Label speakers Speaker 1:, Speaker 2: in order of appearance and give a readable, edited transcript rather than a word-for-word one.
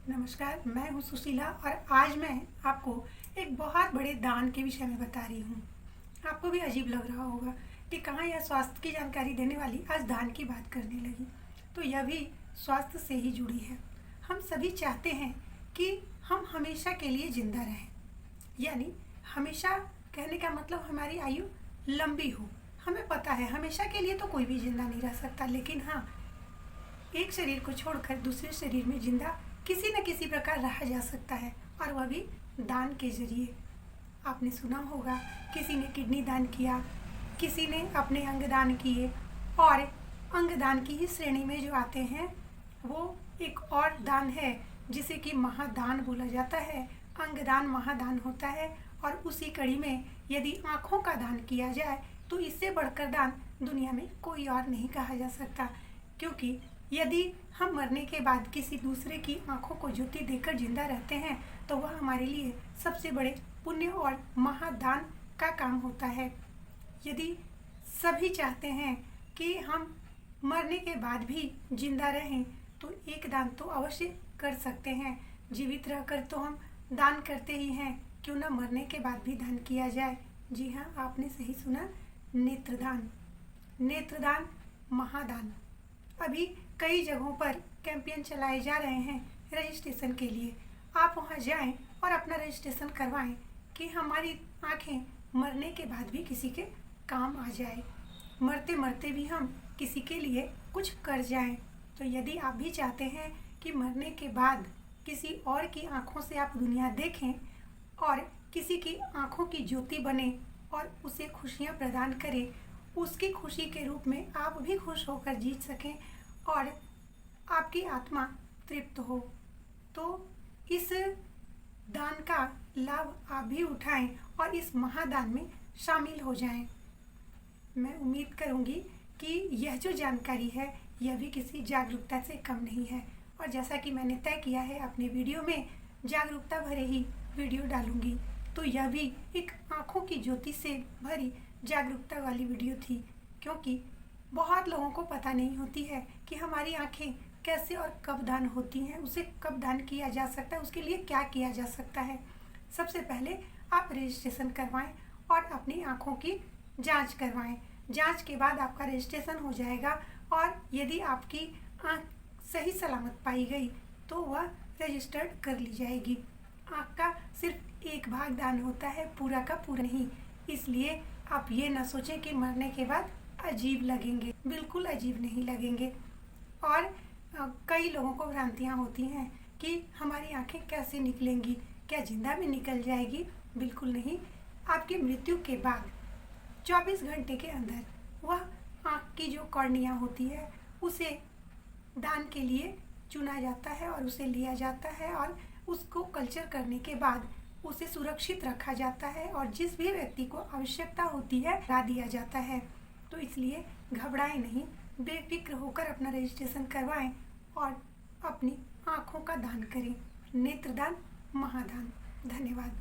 Speaker 1: नमस्कार, मैं हूँ सुशीला और आज मैं आपको एक बहुत बड़े दान के विषय में बता रही हूँ। आपको भी अजीब लग रहा होगा कि कहाँ यह स्वास्थ्य की जानकारी देने वाली आज दान की बात करने लगी। तो यह भी स्वास्थ्य से ही जुड़ी है। हम सभी चाहते हैं कि हम हमेशा के लिए जिंदा रहें, यानी हमेशा कहने का मतलब हमारी आयु लंबी हो। हमें पता है हमेशा के लिए तो कोई भी जिंदा नहीं रह सकता, लेकिन हाँ, एक शरीर को छोड़कर दूसरे शरीर में जिंदा किसी न किसी प्रकार रहा जा सकता है, और वह भी दान के जरिए। आपने सुना होगा किसी ने किडनी दान किया, किसी ने अपने अंग दान किए, और अंग दान की ही श्रेणी में जो आते हैं वो एक और दान है जिसे कि महादान बोला जाता है। अंगदान महादान होता है, और उसी कड़ी में यदि आँखों का दान किया जाए तो इससे बढ़कर दान दुनिया में कोई और नहीं कहा जा सकता। क्योंकि यदि हम मरने के बाद किसी दूसरे की आंखों को ज्योति देकर जिंदा रहते हैं तो वह हमारे लिए सबसे बड़े पुण्य और महादान का काम होता है। यदि सभी चाहते हैं कि हम मरने के बाद भी जिंदा रहें तो एक दान तो अवश्य कर सकते हैं। जीवित रहकर तो हम दान करते ही हैं, क्यों ना मरने के बाद भी दान किया जाए। जी हाँ, आपने सही सुना, नेत्रदान। नेत्रदान महादान। अभी कई जगहों पर कैंपेन चलाए जा रहे हैं रजिस्ट्रेशन के लिए। आप वहां जाएं और अपना रजिस्ट्रेशन करवाएं कि हमारी आंखें मरने के बाद भी किसी के काम आ जाए, मरते मरते भी हम किसी के लिए कुछ कर जाएं। तो यदि आप भी चाहते हैं कि मरने के बाद किसी और की आंखों से आप दुनिया देखें और किसी की आंखों की ज्योति बने और उसे खुशियां प्रदान करें, उसकी खुशी के रूप में आप भी खुश होकर जी सकें और आपकी आत्मा तृप्त हो, तो इस दान का लाभ आप भी उठाएं और इस महादान में शामिल हो जाएं। मैं उम्मीद करूंगी कि यह जो जानकारी है यह भी किसी जागरूकता से कम नहीं है, और जैसा कि मैंने तय किया है अपने वीडियो में जागरूकता भरे ही वीडियो डालूंगी, तो यह भी एक आँखों की ज्योति से भरी जागरूकता वाली वीडियो थी। क्योंकि बहुत लोगों को पता नहीं होती है कि हमारी आंखें कैसे और कब दान होती हैं, उसे कब दान किया जा सकता है, उसके लिए क्या किया जा सकता है। सबसे पहले आप रजिस्ट्रेशन करवाएं और अपनी आंखों की जांच करवाएं। जांच के बाद आपका रजिस्ट्रेशन हो जाएगा, और यदि आपकी आंख सही सलामत पाई गई तो वह रजिस्टर्ड कर ली जाएगी। आंख का सिर्फ एक भाग दान होता है, पूरा का पूरा नहीं। इसलिए आप ये ना सोचें कि मरने के बाद अजीब लगेंगे, बिल्कुल अजीब नहीं लगेंगे। और कई लोगों को भ्रांतियाँ होती हैं कि हमारी आंखें कैसे निकलेंगी, क्या जिंदा में निकल जाएगी? बिल्कुल नहीं। आपकी मृत्यु के बाद 24 घंटे के अंदर वह आँख की जो कॉर्निया होती है उसे दान के लिए चुना जाता है और उसे लिया जाता है, और उसको कल्चर करने के बाद उसे सुरक्षित रखा जाता है, और जिस भी व्यक्ति को आवश्यकता होती है ला दिया जाता है। तो इसलिए घबराएं नहीं, बेफिक्र होकर अपना रजिस्ट्रेशन करवाएं और अपनी आँखों का दान करें। नेत्रदान महादान। धन्यवाद।